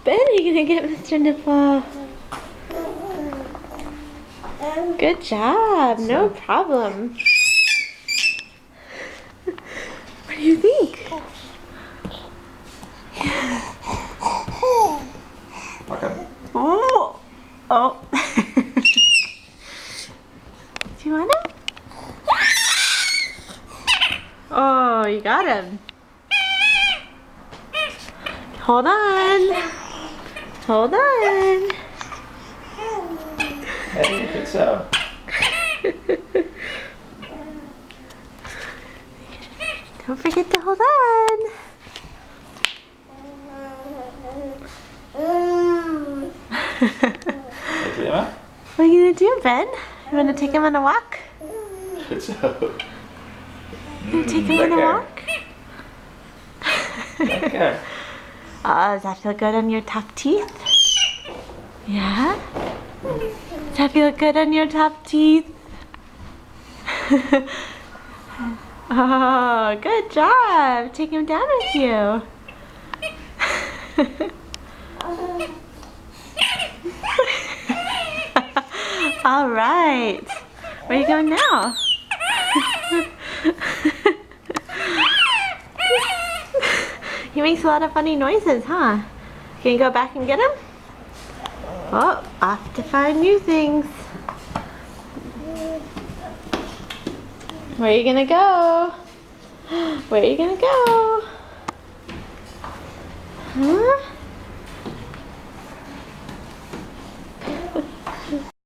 Ben, are you gonna get Mr. Nipple? Good job. No problem. What do you think? Okay. Oh. Oh. Do you want him? Oh, you got him. Hold on. Hold on. Hey, good job. Don't forget to hold on. Hey, Emma. What are you gonna do, Ben? You wanna take him on a walk? Good job. You wanna take him on a walk? Okay. Oh, does that feel good on your top teeth? Yeah? Does that feel good on your top teeth? Oh, good job. Take him down with you. All right. Where are you going now? He makes a lot of funny noises, huh? Can you go back and get him? Oh, off to find new things. Where are you gonna go? Where are you gonna go? Huh?